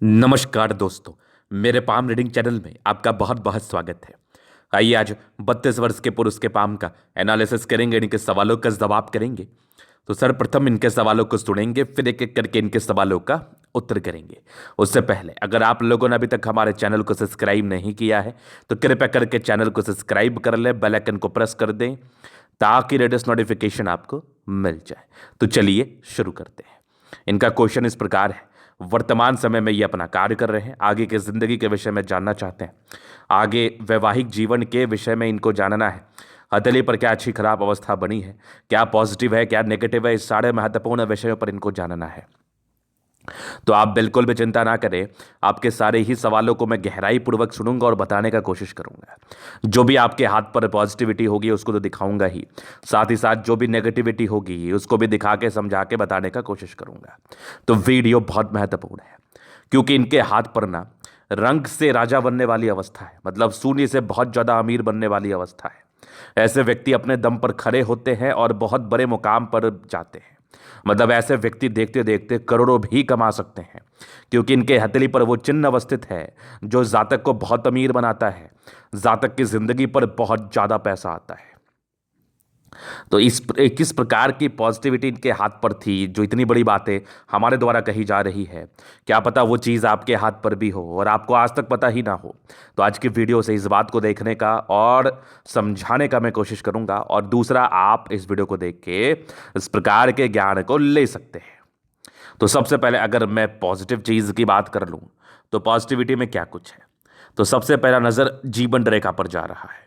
नमस्कार दोस्तों। मेरे पाम रीडिंग चैनल में आपका बहुत बहुत स्वागत है। आइए आज 32 वर्ष के पुरुष के पाम का एनालिसिस करेंगे, इनके सवालों का जवाब करेंगे। तो सर्वप्रथम इनके सवालों को सुनेंगे, फिर एक एक करके इनके सवालों का उत्तर करेंगे। उससे पहले अगर आप लोगों ने अभी तक हमारे चैनल को सब्सक्राइब नहीं किया है तो कृपया करके चैनल को सब्सक्राइब कर लें, बेल आइकन को प्रेस कर दें ताकि लेटेस्ट नोटिफिकेशन आपको मिल जाए। तो चलिए शुरू करते हैं। इनका क्वेश्चन इस प्रकार है, वर्तमान समय में ये अपना कार्य कर रहे हैं, आगे की जिंदगी के विषय में जानना चाहते हैं, आगे वैवाहिक जीवन के विषय में इनको जानना है, हथेली पर क्या अच्छी खराब अवस्था बनी है, क्या पॉजिटिव है क्या नेगेटिव है, इस सारे महत्वपूर्ण विषयों पर इनको जानना है। तो आप बिल्कुल भी चिंता ना करें, आपके सारे ही सवालों को मैं गहराई पूर्वक सुनूंगा और बताने का कोशिश करूंगा। जो भी आपके हाथ पर पॉजिटिविटी होगी उसको तो दिखाऊंगा ही, साथ ही साथ जो भी नेगेटिविटी होगी उसको भी दिखा के समझा के बताने का कोशिश करूंगा। तो वीडियो बहुत महत्वपूर्ण है क्योंकि इनके हाथ पर ना रंग से राजा बनने वाली अवस्था है, मतलब शून्य से बहुत ज्यादा अमीर बनने वाली अवस्था है। ऐसे व्यक्ति अपने दम पर खड़े होते हैं और बहुत बड़े मुकाम पर जाते हैं। मतलब ऐसे व्यक्ति देखते देखते करोड़ों भी कमा सकते हैं क्योंकि इनके हथेली पर वो चिन्ह अवस्थित है जो जातक को बहुत अमीर बनाता है, जातक की जिंदगी पर बहुत ज्यादा पैसा आता है। तो किस प्रकार की पॉजिटिविटी इनके हाथ पर थी जो इतनी बड़ी बातें हमारे द्वारा कही जा रही है, क्या पता वो चीज़ आपके हाथ पर भी हो और आपको आज तक पता ही ना हो। तो आज की वीडियो से इस बात को देखने का और समझाने का मैं कोशिश करूंगा, और दूसरा आप इस वीडियो को देख के इस प्रकार के ज्ञान को ले सकते हैं। तो सबसे पहले अगर मैं पॉजिटिव चीज़ की बात कर लूँ तो पॉजिटिविटी में क्या कुछ है, तो सबसे पहला नज़र जीवन रेखा पर जा रहा है।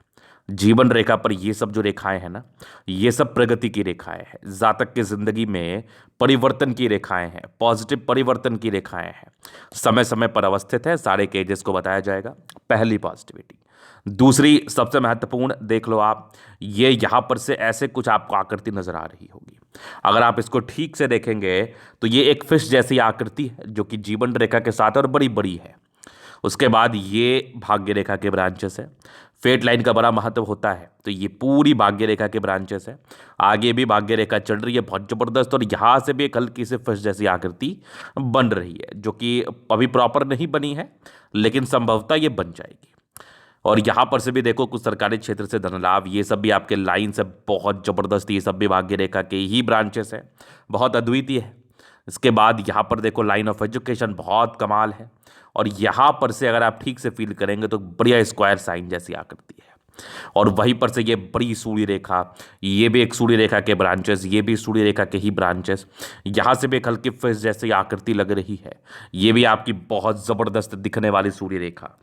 जीवन रेखा पर ये सब जो रेखाएं हैं ना, ये सब प्रगति की रेखाएं हैं, जातक की जिंदगी में परिवर्तन की रेखाएं हैं, पॉजिटिव परिवर्तन की रेखाएं हैं, समय समय पर अवस्थित है, सारे केजेस को बताया जाएगा। पहली पॉजिटिविटी। दूसरी सबसे महत्वपूर्ण देख लो आप, ये यहां पर से ऐसे कुछ आपको आकृति नजर आ रही होगी। अगर आप इसको ठीक से देखेंगे तो ये एक फिश जैसी आकृति है जो कि जीवन रेखा के साथ और बड़ी बड़ी है। उसके बाद ये भाग्य रेखा के ब्रांचेस है। फेट लाइन का बड़ा महत्व होता है, तो ये पूरी भाग्य रेखा के ब्रांचेस है। आगे भी भाग्य रेखा चल रही है बहुत जबरदस्त, और यहाँ से भी एक हल्की से फर्श जैसी आकृति बन रही है जो कि अभी प्रॉपर नहीं बनी है लेकिन संभवतः ये बन जाएगी। और यहाँ पर से भी देखो कुछ सरकारी क्षेत्र से धन लाभ, ये सब भी आपके लाइन से बहुत जबरदस्त, ये सब भी भाग्य रेखा के ही ब्रांचेस है, बहुत अद्वितीय है। इसके बाद यहाँ पर देखो लाइन ऑफ एजुकेशन बहुत कमाल है, और यहाँ पर से अगर आप ठीक से फील करेंगे तो बढ़िया स्क्वायर साइन जैसी आकृति है। और वहीं पर से ये बड़ी सूर्य रेखा, ये भी एक सूर्य रेखा के ब्रांचेस, ये भी सूर्य रेखा के ही ब्रांचेस, यहाँ से भी एक हल्की फेस जैसी आकृति लग रही है, ये भी आपकी बहुत ज़बरदस्त दिखने वाली सूर्य रेखा।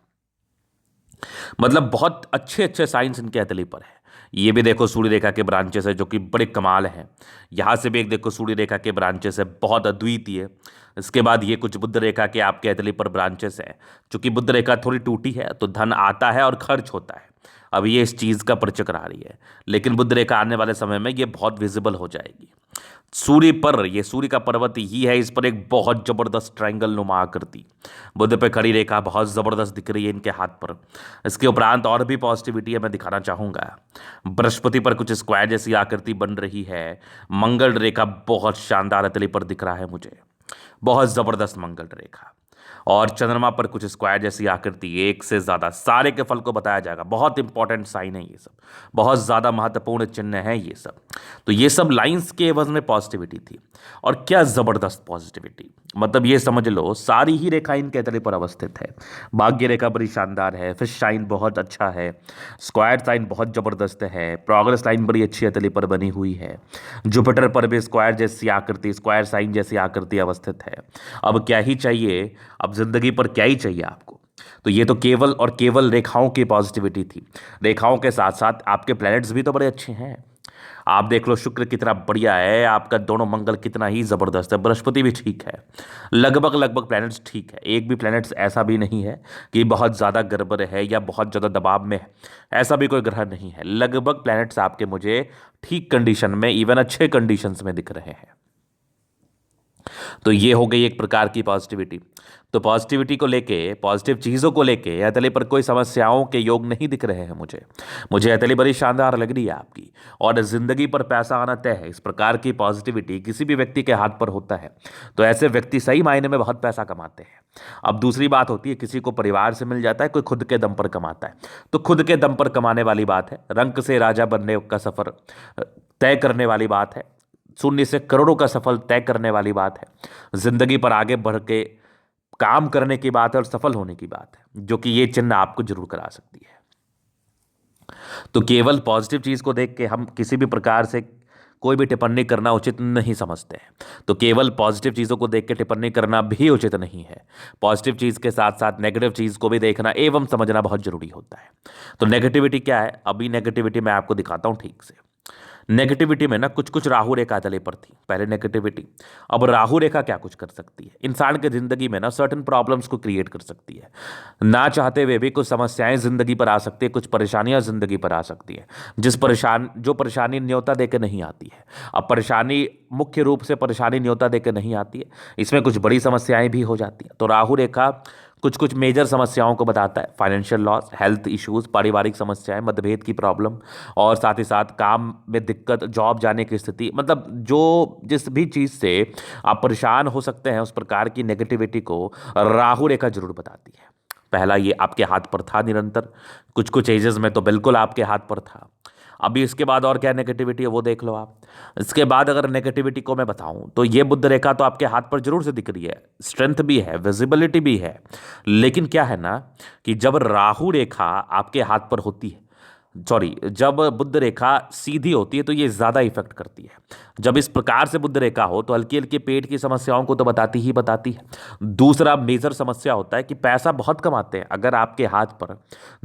मतलब बहुत अच्छे अच्छे साइंस इनके हथेली पर है। ये भी देखो सूर्य रेखा के ब्रांचेस है जो कि बड़े कमाल हैं। यहाँ से भी एक देखो सूर्य रेखा के ब्रांचेस है, बहुत अद्वितीय। इसके बाद ये कुछ बुध रेखा के आपके हथेली पर ब्रांचेस है। चूंकि बुध रेखा थोड़ी टूटी है तो धन आता है और खर्च होता है, अब ये इस चीज़ का परिचय करा रही है, लेकिन बुध रेखा आने वाले समय में ये बहुत विजिबल हो जाएगी। सूर्य पर, ये सूर्य का पर्वत ही है, इस पर एक बहुत जबरदस्त ट्रायंगल नुमा आकृति, बुध पे खड़ी रेखा बहुत जबरदस्त दिख रही है इनके हाथ पर। इसके उपरांत और भी पॉजिटिविटी है, मैं दिखाना चाहूंगा। बृहस्पति पर कुछ स्क्वायर जैसी आकृति बन रही है। मंगल रेखा बहुत शानदार हथेली पर दिख रहा है मुझे, बहुत जबरदस्त मंगल रेखा। और चंद्रमा पर कुछ स्क्वायर जैसी आकृति, एक से ज्यादा, सारे के फल को बताया जाएगा। बहुत इंपॉर्टेंट साइन है ये सब, बहुत ज्यादा महत्वपूर्ण चिन्ह है ये सब। तो ये सब लाइंस के एवज में पॉजिटिविटी थी, और क्या जबरदस्त पॉजिटिविटी, मतलब ये समझ लो सारी ही रेखा इनके हथेली पर अवस्थित है। भाग्य रेखा बड़ी शानदार है, फिश साइन बहुत अच्छा है, स्क्वायर साइन बहुत जबरदस्त है, प्रोग्रेस लाइन बड़ी अच्छी हथेली पर बनी हुई है, जुपिटर पर भी स्क्वायर जैसी आकृति, स्क्वायर साइन जैसी आकृति अवस्थित है। अब क्या ही चाहिए, अब जिंदगी पर क्या ही चाहिए आपको। तो ये तो केवल और केवल रेखाओं की पॉजिटिविटी थी। रेखाओं के साथ साथ आपके प्लैनेट्स भी तो बड़े अच्छे हैं। आप देख लो शुक्र कितना बढ़िया है आपका, दोनों मंगल कितना ही जबरदस्त है, बृहस्पति भी ठीक है, लगभग लगभग प्लैनेट्स ठीक है। एक भी प्लैनेट्स ऐसा भी नहीं है कि बहुत ज़्यादा गड़बड़ है या बहुत ज़्यादा दबाव में है, ऐसा भी कोई ग्रह नहीं है। लगभग प्लैनेट्स आपके मुझे ठीक कंडीशन में, इवन अच्छे कंडीशंस में दिख रहे हैं। तो ये हो गई एक प्रकार की पॉजिटिविटी। तो पॉजिटिविटी को लेके, पॉजिटिव चीज़ों को लेके अतली पर कोई समस्याओं के योग नहीं दिख रहे हैं मुझे। मुझे अतली बड़ी शानदार लग रही है आपकी। और ज़िंदगी पर पैसा आना तय है, इस प्रकार की पॉजिटिविटी किसी भी व्यक्ति के हाथ पर होता है तो ऐसे व्यक्ति सही मायने में बहुत पैसा कमाते हैं। अब दूसरी बात होती है, किसी को परिवार से मिल जाता है, कोई खुद के दम पर कमाता है। तो खुद के दम पर कमाने वाली बात है, रंक से राजा बनने का सफ़र तय करने वाली बात है, शून्य से करोड़ों का सफल तय करने वाली बात है, जिंदगी पर आगे बढ़ के काम करने की बात है और सफल होने की बात है, जो कि ये चिन्ह आपको जरूर करा सकती है। तो केवल पॉजिटिव चीज को देख के हम किसी भी प्रकार से कोई भी टिप्पणी करना उचित नहीं समझते हैं। तो केवल पॉजिटिव चीज़ों को देख के टिप्पणी करना भी उचित नहीं है। पॉजिटिव चीज़ के साथ साथ नेगेटिव चीज़ को भी देखना एवं समझना बहुत जरूरी होता है। तो नेगेटिविटी क्या है, अभी नेगेटिविटी मैं आपको दिखाता हूं ठीक से। नेगेटिविटी में ना कुछ कुछ राहु रेखा तले पर थी पहले नेगेटिविटी। अब राहु रेखा क्या कुछ कर सकती है, इंसान के जिंदगी में ना सर्टेन प्रॉब्लम्स को क्रिएट कर सकती है। ना चाहते हुए भी कुछ समस्याएं जिंदगी पर आ सकती है, कुछ परेशानियां जिंदगी पर आ सकती है, जो परेशानी न्योता देकर नहीं आती है। अब परेशानी मुख्य रूप से परेशानी न्योता देकर नहीं आती है, इसमें कुछ बड़ी समस्याएं भी हो जाती हैं। तो राहु रेखा कुछ कुछ मेजर समस्याओं को बताता है, फाइनेंशियल लॉस, हेल्थ इश्यूज, पारिवारिक समस्याएं, मतभेद की प्रॉब्लम, और साथ ही साथ काम में दिक्कत, जॉब जाने की स्थिति, मतलब जो जिस भी चीज़ से आप परेशान हो सकते हैं उस प्रकार की नेगेटिविटी को राहु रेखा जरूर बताती है। पहला ये आपके हाथ पर था निरंतर, कुछ कुछ एजेस में तो बिल्कुल आपके हाथ पर था। अभी इसके बाद और क्या नेगेटिविटी है वो देख लो आप। इसके बाद अगर नेगेटिविटी को मैं बताऊं तो ये बुध रेखा तो आपके हाथ पर जरूर से दिख रही है, स्ट्रेंथ भी है, विजिबिलिटी भी है। लेकिन क्या है ना कि जब राहु रेखा आपके हाथ पर होती है, सॉरी, जब बुध रेखा सीधी होती है तो ये ज्यादा इफेक्ट करती है। जब इस प्रकार से बुध रेखा हो तो हल्की हल्की पेट की समस्याओं को तो बताती ही बताती है। दूसरा मेजर समस्या होता है कि पैसा बहुत कमाते हैं, अगर आपके हाथ पर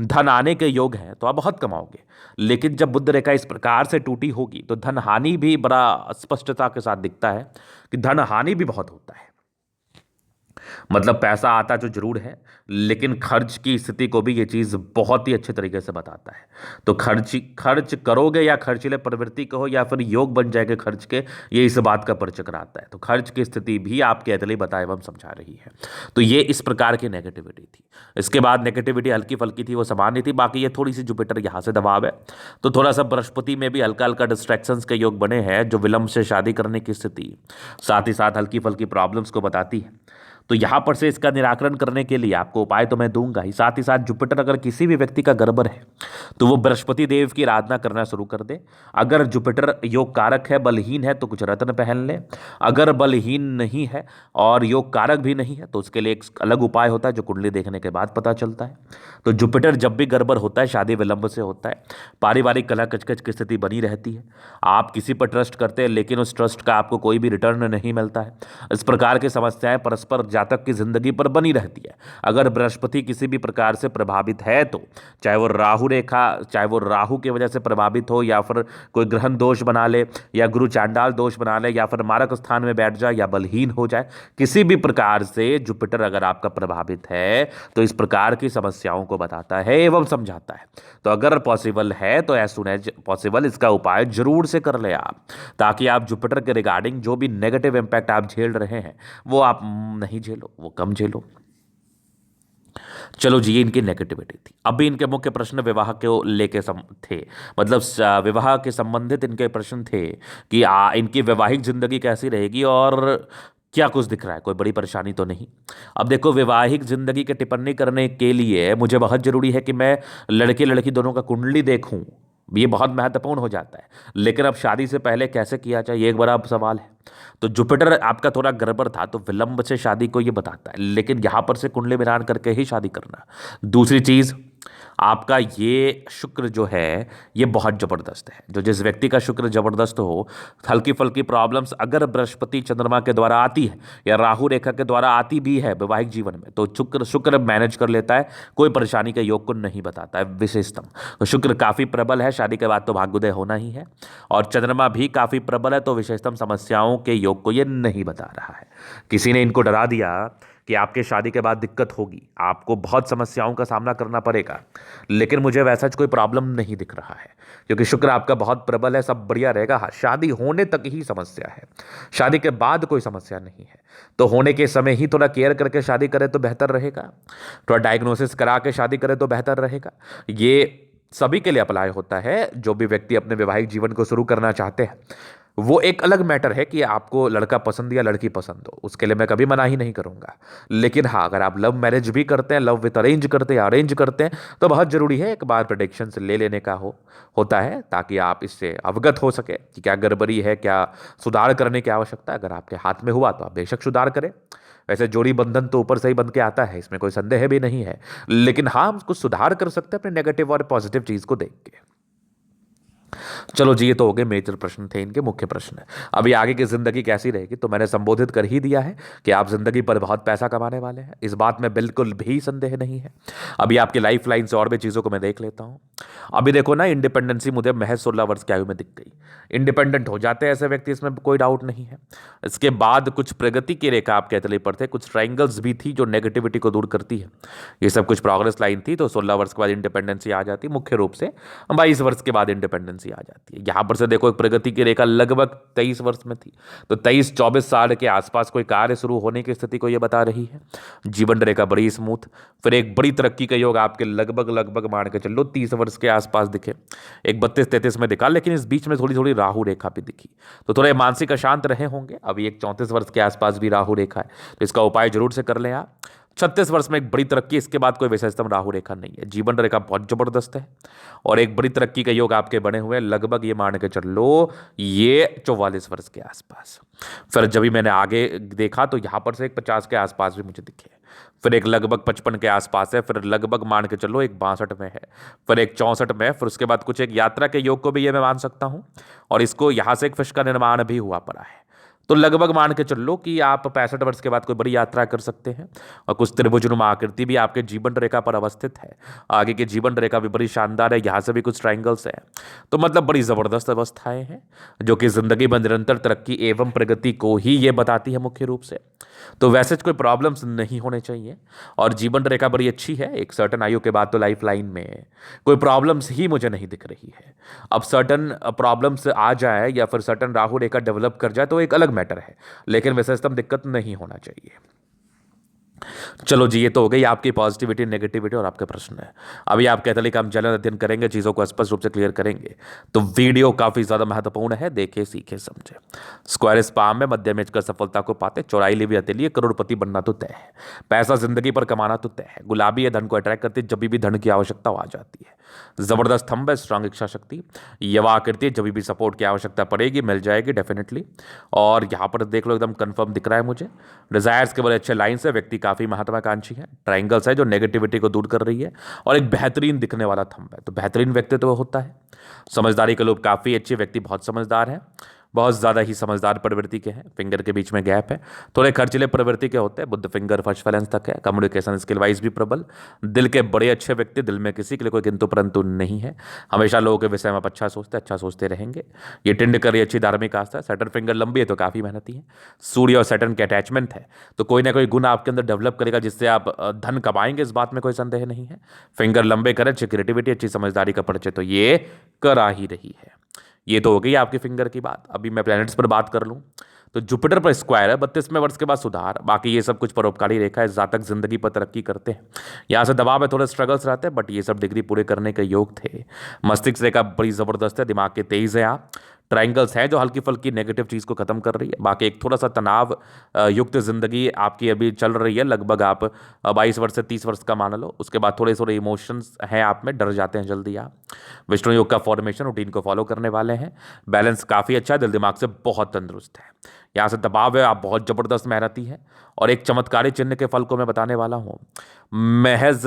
धन आने के योग हैं तो आप बहुत कमाओगे। लेकिन जब बुध रेखा इस प्रकार से टूटी होगी तो धन हानि भी बड़ा स्पष्टता के साथ दिखता है कि धन हानि भी बहुत होता है। मतलब पैसा आता जो जरूर है, लेकिन खर्च की स्थिति को भी ये चीज बहुत ही अच्छे तरीके से बताता है। तो खर्च करोगे या खर्चीले प्रवृत्ति कहो या फिर योग बन जाएगा खर्च के, ये इस बात का परिचय कराता है। तो खर्च की स्थिति भी आपके अतली बता एवं समझा रही है। तो ये इस प्रकार की नेगेटिविटी थी। इसके बाद नेगेटिविटी हल्की फल्की थी, वो सामान्य थी। बाकी ये थोड़ी सी जुपिटर यहाँ से दबाव है, तो थोड़ा सा बृहस्पति में भी हल्का हल्का डिस्ट्रैक्शंस के योग बने हैं, जो विलंब से शादी करने की स्थिति, साथ ही साथ हल्की फल्की प्रॉब्लम्स को बताती है। तो यहां पर से इसका निराकरण करने के लिए आपको उपाय तो मैं दूंगा ही, साथ ही साथ जुपिटर अगर किसी भी व्यक्ति का गड़बड़ है तो वो बृहस्पति देव की आराधना करना शुरू कर दे। अगर जुपिटर योग कारक है, बलहीन है, तो कुछ रत्न पहन ले। अगर बलहीन नहीं है और योग कारक भी नहीं है तो उसके लिए एक अलग उपाय होता है जो कुंडली देखने के बाद पता चलता है। तो जुपिटर जब भी गड़बड़ होता है, शादी विलंब से होता है, पारिवारिक कलह कचकच की स्थिति बनी रहती है, आप किसी पर ट्रस्ट करते हैं लेकिन उस ट्रस्ट का आपको कोई भी रिटर्न नहीं मिलता है, इस प्रकार की समस्याएं परस्पर जातक की जिंदगी पर बनी रहती है। अगर बृहस्पति किसी भी प्रकार से प्रभावित है तो चाहे वो राहु रेखा, चाहे वो राहु की वजह से प्रभावित हो या फिर कोई ग्रहण दोष बना ले या गुरु चांडाल दोष बना ले या फिर मारक स्थान में बैठ जाए या बलहीन हो जाए, किसी भी प्रकार से जुपिटर अगर आपका प्रभावित है तो इस प्रकार की समस्याओं को बताता है एवं समझाता है। तो अगर पॉसिबल है तो एज सुन एज पॉसिबल इसका उपाय जरूर से कर ले आप, ताकि आप जुपिटर के रिगार्डिंग जो भी नेगेटिव इंपैक्ट आप झेल रहे हैं वो आप नहीं झेलो, वो कम झेलो। चलो जी, ये इनकी नेगेटिविटी थी। अभी इनके मुख्य प्रश्न विवाह को लेके थे, मतलब विवाह के संबंधित इनके प्रश्न थे कि इनकी वैवाहिक जिंदगी कैसी रहेगी और क्या कुछ दिख रहा है, कोई बड़ी परेशानी तो नहीं। अब देखो, वैवाहिक जिंदगी की टिप्पणी करने के लिए मुझे बहुत जरूरी है कि मैं लड़के लड़की दोनों का कुंडली देखूं, ये बहुत महत्वपूर्ण हो जाता है। लेकिन अब शादी से पहले कैसे किया जाए, ये एक बड़ा सवाल है। तो जुपिटर आपका थोड़ा गड़बड़ था तो विलंब से शादी को ये बताता है, लेकिन यहां पर से कुंडली मिलान करके ही शादी करना। दूसरी चीज, आपका ये शुक्र जो है ये बहुत जबरदस्त है। जो जिस व्यक्ति का शुक्र जबरदस्त हो, हल्की फल्की प्रॉब्लम्स अगर बृहस्पति चंद्रमा के द्वारा आती है या राहु रेखा के द्वारा आती भी है वैवाहिक जीवन में, तो शुक्र मैनेज कर लेता है, कोई परेशानी के योग को नहीं बताता है विशेषतम। तो शुक्र काफी प्रबल है, शादी के बाद तो भाग्योदय होना ही है, और चंद्रमा भी काफी प्रबल है, तो विशेषतम समस्याओं के योग को ये नहीं बता रहा है। किसी ने इनको डरा दिया कि आपके शादी के बाद दिक्कत होगी, आपको बहुत समस्याओं का सामना करना पड़ेगा, लेकिन मुझे वैसा कोई प्रॉब्लम नहीं दिख रहा है क्योंकि शुक्र आपका बहुत प्रबल है, सब बढ़िया रहेगा। हाँ, शादी होने तक ही समस्या है, शादी के बाद कोई समस्या नहीं है। तो होने के समय ही थोड़ा केयर करके शादी करें तो बेहतर रहेगा, थोड़ा डायग्नोसिस करा के शादी करें तो बेहतर रहेगा। ये सभी के लिए अप्लाई होता है। जो भी व्यक्ति अपने वैवाहिक जीवन को शुरू करना चाहते हैं, वो एक अलग मैटर है कि आपको लड़का पसंद या लड़की पसंद हो, उसके लिए मैं कभी मना ही नहीं करूंगा। लेकिन हाँ, अगर आप लव मैरिज भी करते हैं, लव विद अरेंज करते हैं, अरेंज करते हैं, तो बहुत जरूरी है एक बार प्रेडिक्शन ले लेने का होता है, ताकि आप इससे अवगत हो सके कि क्या गड़बड़ी है, क्या सुधार करने की आवश्यकता है। अगर आपके हाथ में हुआ तो आप बेशक सुधार करें। वैसे जोड़ी बंधन तो ऊपर से ही बन के आता है, इसमें कोई संदेह भी नहीं है, लेकिन हाँ, हम कुछ सुधार कर सकते हैं अपने नेगेटिव और पॉजिटिव चीज को देख के। चलो जी, ये तो हो गए मेजर प्रश्न थे, इनके मुख्य प्रश्न। अभी आगे की जिंदगी कैसी रहेगी तो मैंने संबोधित कर ही दिया है कि आप जिंदगी पर बहुत पैसा कमाने वाले हैं, इस बात में बिल्कुल भी संदेह नहीं है। अभी आपकी लाइफ लाइन से और भी चीजों को मैं देख लेता हूं। अभी देखो ना, इंडिपेंडेंसी मुझे महज 16 वर्ष की आयु में दिख गई। इंडिपेंडेंट हो जाते हैं ऐसे व्यक्ति, इसमें कोई डाउट नहीं है। इसके बाद कुछ प्रगति की रेखा आपके तले पर थे, कुछ ट्राइंगल्स भी थी जो नेगेटिविटी को दूर करती है। ये सब कुछ प्रोग्रेस लाइन थी। तो 16 वर्ष के बाद इंडिपेंडेंसी आ जाती, मुख्य रूप से 22 वर्ष के बाद इंडिपेंडेंसी आ जाती है। यहां पर से देखो, एक प्रगति की रेखा लगभग 23 वर्ष में थी, तो 23-24 साल के आसपास कोई कार्य शुरू होने की स्थिति को यह बता रही है। जीवन रेखा बड़ी स्मूथ, फिर एक बड़ी तरक्की का योग आपके लगभग लगभग मान के चलो 30 वर्ष के आसपास दिखे। एक 32-33 में दिखा, लेकिन इस बीच में थोड़ी थोड़ी राहु रेखा भी दिखी, तो थोड़े मानसिक अशांत रहे होंगे। अभी एक 34 वर्ष के आसपास भी राहु रेखा है, तो इसका उपाय जरूर से कर लें आप। 36 वर्ष में एक बड़ी तरक्की, इसके बाद कोई विशेषतम राहु रेखा नहीं है। जीवन रेखा बहुत जबरदस्त है और एक बड़ी तरक्की के योग आपके बने हुए हैं, लगभग ये मान के चल लो ये 44 वर्ष के आसपास। फिर जब भी मैंने आगे देखा तो यहां पर से एक 50 के आसपास भी मुझे दिखे, फिर एक लगभग 55 के आसपास है, फिर लगभग मान के चलो एक 62 में है, फिर एक 64 में है, फिर उसके बाद कुछ एक यात्रा के योग को भी ये मैं मान सकता हूं, और इसको यहां से एक फिश का निर्माण भी हुआ पड़ा है। तो लगभग मान के चल लो कि आप 65 वर्ष के बाद कोई बड़ी यात्रा कर सकते हैं। और कुछ त्रिभुजनुमा आकृति भी आपके जीवन रेखा पर अवस्थित है, आगे की जीवन रेखा भी बड़ी शानदार है, यहां से भी कुछ ट्राइंगल्स हैं। तो मतलब बड़ी जबरदस्त अवस्थाएं हैं जो कि जिंदगी में निरंतर तरक्की एवं प्रगति को ही ये बताती है मुख्य रूप से। तो वैसे कोई प्रॉब्लम्स नहीं होने चाहिए, और जीवन रेखा बड़ी अच्छी है। एक सर्टन आयु के बाद तो लाइफ लाइन में कोई प्रॉब्लम्स ही मुझे नहीं दिख रही है। अब सर्टन प्रॉब्लम्स आ जाए या फिर सर्टन राहु रेखा डेवलप कर जाए तो एक अलग मैटर है, लेकिन विशेषतम दिक्कत नहीं होना चाहिए। चलो जी, ये तो हो गई आपकी पॉजिटिविटी, नेगेटिविटी और आपके प्रश्न है। अभी आप कहते हैं कि हम जलन अध्ययन करेंगे, चीज़ों को स्पष्ट रूप से क्लियर करेंगे, तो वीडियो काफ़ी ज़्यादा महत्वपूर्ण है, देखे सीखे समझे। स्क्वायर स्पाम में मध्यम एज कर सफलता को पाते, चौराई ली भी हथेली, करोड़पति बनना तो तय है, पैसा जिंदगी पर कमाना तो तय है, गुलाबी है, धन को अट्रैक्ट करती, जब भी धन की आवश्यकता आ जाती है, जबरदस्त थंब है, स्ट्रांग इच्छा शक्ति, यवा आकृति है, जब भी सपोर्ट की आवश्यकता पड़ेगी मिल जाएगी डेफिनेटली। और यहाँ पर देख लो एकदम कंफर्म दिख रहा है मुझे, डिजायर्स के बड़े अच्छे लाइन्स है, व्यक्ति काफ़ी महत्वाकांक्षी है, ट्राइंगल्स है जो नेगेटिविटी को दूर कर रही है, और एक बेहतरीन दिखने वाला थंब है। तो बेहतरीन व्यक्तित्व तो होता है, समझदारी के लोग काफ़ी अच्छे, व्यक्ति बहुत समझदार है, बहुत ज़्यादा ही समझदार प्रवृत्ति के हैं, फिंगर के बीच में गैप है, थोड़े खर्चीले प्रवृत्ति के होते हैं, बुद्ध फिंगर फर्स्ट बैलेंस तक है, कम्युनिकेशन स्किल वाइज भी प्रबल, दिल के बड़े अच्छे व्यक्ति, दिल में किसी के लिए कोई किंतु परंतु नहीं है, हमेशा लोगों के विषय में आप अच्छा सोचते रहेंगे। ये टिंड कर ये अच्छी धार्मिक आस्था है, सैटर्न फिंगर लंबी है तो काफ़ी मेहनती है, सूर्य और सैटर्न के अटैचमेंट है, तो कोई ना कोई गुण आपके अंदर डेवलप करेगा जिससे आप धन कमाएंगे, इस बात में कोई संदेह नहीं है। फिंगर लंबे करें, अच्छी क्रिएटिविटी, अच्छी समझदारी का परिचय तो ये करा ही रही है। ये तो हो गई आपके फिंगर की बात। अभी मैं प्लैनेट्स पर बात कर लूं तो जुपिटर पर स्क्वायर है, 32वें वर्ष के बाद सुधार, बाकी ये सब कुछ परोपकारी रेखा है, जातक जिंदगी पर तरक्की करते हैं, यहाँ से दबाव है, थोड़े स्ट्रगल्स रहते हैं, बट ये सब डिग्री पूरे करने के योग थे। मस्तिष्क रेखा बड़ी जबरदस्त है, दिमाग के तेज है आप, ट्राइंगल्स है जो हल्की फल्की नेगेटिव चीज़ को खत्म कर रही है। बाकी एक थोड़ा सा तनाव युक्त जिंदगी आपकी अभी चल रही है, लगभग आप 22 वर्ष से 30 वर्ष का मान लो। उसके बाद थोड़े थोड़े इमोशंस हैं आप में, डर जाते हैं जल्दी आप। विष्णु योग का फॉर्मेशन रूटीन को फॉलो करने वाले हैं, बैलेंस काफ़ी अच्छा है, दिल दिमाग से बहुत तंदुरुस्त है। यहाँ से दबाव है, आप बहुत जबरदस्त मेहनती हैं, और एक चमत्कारी चिन्ह के फल को मैं बताने वाला हूँ। महज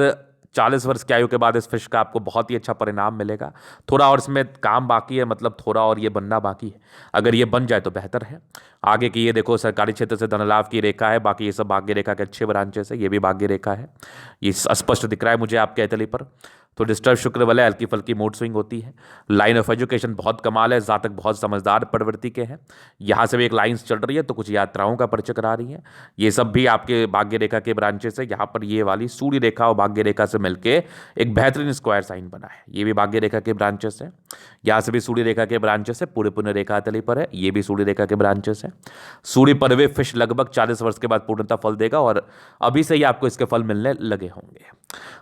40 वर्ष की आयु के बाद इस फिश का आपको बहुत ही अच्छा परिणाम मिलेगा। थोड़ा और इसमें काम बाकी है, मतलब थोड़ा और ये बनना बाकी है, अगर ये बन जाए तो बेहतर है। आगे की ये देखो सरकारी क्षेत्र से धन लाभ की रेखा है, बाकी ये सब भाग्य रेखा के अच्छे ब्रांचेस है, ये भी भाग्य रेखा है, ये स्पष्ट दिख रहा है मुझे आपके ऐतली पर। तो डिस्टर्ब शुक्र वाले हल्की फल्की मूड स्विंग होती है। लाइन ऑफ एजुकेशन बहुत कमाल है, जातक बहुत समझदार प्रवृत्ति के हैं। यहाँ से भी एक लाइंस चल रही है तो कुछ यात्राओं का परिचय करा रही है। ये सब भी आपके भाग्य रेखा के ब्रांचेस है। यहाँ पर ये वाली सूर्य रेखा और भाग्य रेखा से मिलके एक बेहतरीन स्क्वायर साइन बना है, ये भी भाग्य रेखा के ब्रांचेस है। यहाँ से भी सूर्य रेखा के ब्रांचेस है, पूरे पुण्य रेखा तली पर है, ये भी सूर्य रेखा के ब्रांचेस है। सूर्य पर वे फिश लगभग 40 वर्ष के बाद पूर्णतः फल देगा और अभी से ही आपको इसके फल मिलने लगे होंगे।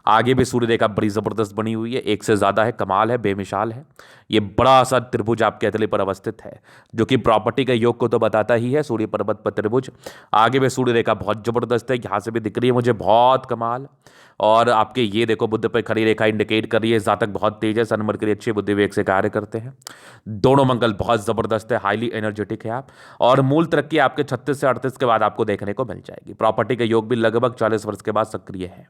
आगे भी सूर्य रेखा बड़ी जबरदस्त बनी हुई है, एक से ज्यादा है, कमाल है, बेमिसाल है। ये बड़ा सा त्रिभुज आपके अतले पर अवस्थित है जो कि प्रॉपर्टी के योग को तो बताता ही है, सूर्य पर्वत पर त्रिभुज। आगे भी सूर्य रेखा बहुत जबरदस्त है, यहां से भी दिख रही है मुझे बहुत कमाल। और आपके ये देखो बुद्ध पर खड़ी रेखा इंडिकेट कर रही है जातक बहुत तेज है, सन मरकरी अच्छे बुद्धि विवेक से कार्य करते हैं। दोनों मंगल बहुत जबरदस्त है, हाईली एनर्जेटिक है आप। और मूल तरक्की आपके 36 से 38 के बाद आपको देखने को मिल जाएगी। प्रॉपर्टी के योग भी लगभग 40 वर्ष के बाद सक्रिय है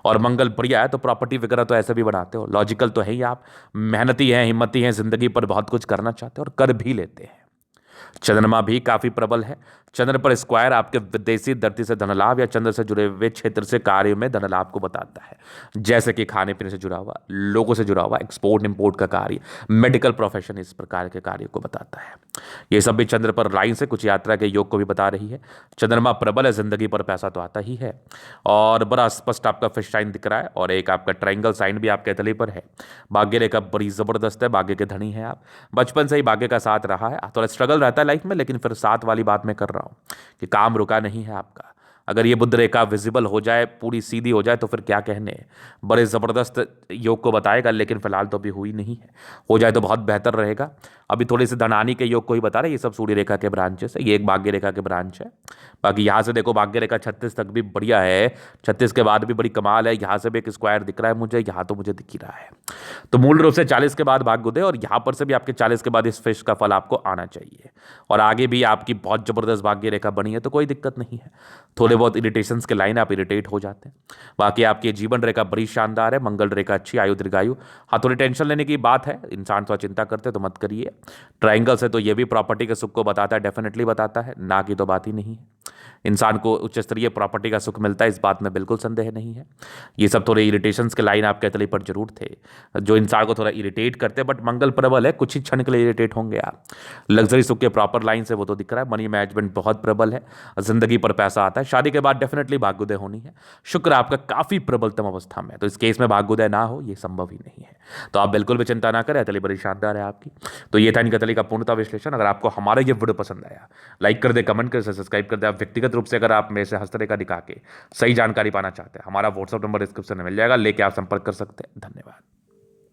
और मंगल बढ़िया है, तो प्रॉपर्टी वगैरह तो ऐसे भी बनाते हो, लॉजिकल तो है ही आप, मेहनती हैं, हिम्मती हैं, जिंदगी पर बहुत कुछ करना चाहते हैं और कर भी लेते हैं। चंद्रमा भी काफी प्रबल है। चंद्र पर स्क्वायर आपके विदेशी धरती से धन लाभ या चंद्र से जुड़े हुए क्षेत्र से कार्य में धन लाभ को बताता है, जैसे कि खाने पीने से जुड़ा हुआ, लोगों से जुड़ा हुआ, एक्सपोर्ट इंपोर्ट का कार्य, मेडिकल प्रोफेशन, इस प्रकार के कार्य को बताता है। ये सब भी चंद्र पर लाइन से कुछ यात्रा के योग को भी बता रही है। चंद्रमा प्रबल है, जिंदगी पर पैसा तो आता ही है और बड़ा स्पष्ट आपका फिश साइन दिख रहा है और एक आपका ट्राइंगल साइन भी आपके तले पर है। भाग्य रेखा बड़ी जबरदस्त है, भाग्य के धनी है आप, बचपन से ही भाग्य का साथ रहा है। थोड़ा स्ट्रगल रहता है लाइफ में, लेकिन फिर साथ वाली बात मैं कर रहा हूं कि काम रुका नहीं है आपका। अगर ये बुध रेखा विजिबल हो जाए, पूरी सीधी हो जाए तो फिर क्या कहने, बड़े ज़बरदस्त योग को बताएगा, लेकिन फिलहाल तो अभी हुई नहीं है। हो जाए तो बहुत बेहतर रहेगा। अभी थोड़ी सी धनानी के योग को ही बता रहे, ये सब सूर्य रेखा के ब्रांचेस है, ये एक भाग्य रेखा के ब्रांच है। बाकी यहाँ से देखो भाग्य रेखा 36 तक भी बढ़िया है, 36 के बाद भी बड़ी कमाल है। यहाँ से भी एक स्क्वायर दिख रहा है मुझे, यहाँ तो मुझे दिख ही रहा है। तो मूल रूप से 40 के बाद भाग्य उदय और यहाँ पर से भी आपके 40 के बाद इस फिश का फल आपको आना चाहिए। और आगे भी आपकी बहुत जबरदस्त भाग्य रेखा बनी है तो कोई दिक्कत नहीं है। थोड़े बहुत इरिटेशंस के लाइन आप इरिटेट हो जाते हैं। बाकी आपकी जीवन रेखा बड़ी शानदार है, मंगल रेखा अच्छी, आयु दीर्घायु। हाँ थोड़ी टेंशन लेने की बात है, इंसान थोड़ा चिंता करते तो मत करिए। ट्राइंगल से तो ये भी प्रॉपर्टी के सुख को बताता है, डेफिनेटली बताता है, ना की तो बात ही नहीं है। इंसान को उच्च स्तरीय प्रॉपर्टी का सुख मिलता है, इस बात में बिल्कुल संदेह नहीं है। ये सब थोड़े इरिटेशंस के लाइन आपके तले पर जरूर थे जो इंसान को थोड़ा इरिटेट करते हैं, बट मंगल प्रबल है, कुछ ही क्षण के लिए इरिटेट होंगे आप। लग्जरी सुख के प्रॉपर लाइन से वो तो दिख रहा है। मनी मैनेजमेंट बहुत प्रबल है, जिंदगी पर पैसा आता है। शादी के बाद डेफिनेटली भाग्योदय होनी है। शुक्र आपका काफी प्रबलतम अवस्था में है, तो इस केस में भाग्योदय ना हो ये संभव ही नहीं है। तो आप बिल्कुल भी चिंता ना करें, अतली बड़ी शानदार है आपकी। तो ये था इनका तली का पूर्णता विश्लेषण। अगर आपको हमारा ये वीडियो पसंद आया, लाइक कर दे, कमेंट कर, सब्सक्राइब कर दे। आप व्यक्तिगत रूप से अगर आप मेरे से हस्तरेखा दिखा के सही जानकारी पाना चाहते हैं, हमारा व्हाट्सअप नंबर डिस्क्रिप्शन में मिल जाएगा, लेके आप संपर्क कर सकते हैं। धन्यवाद।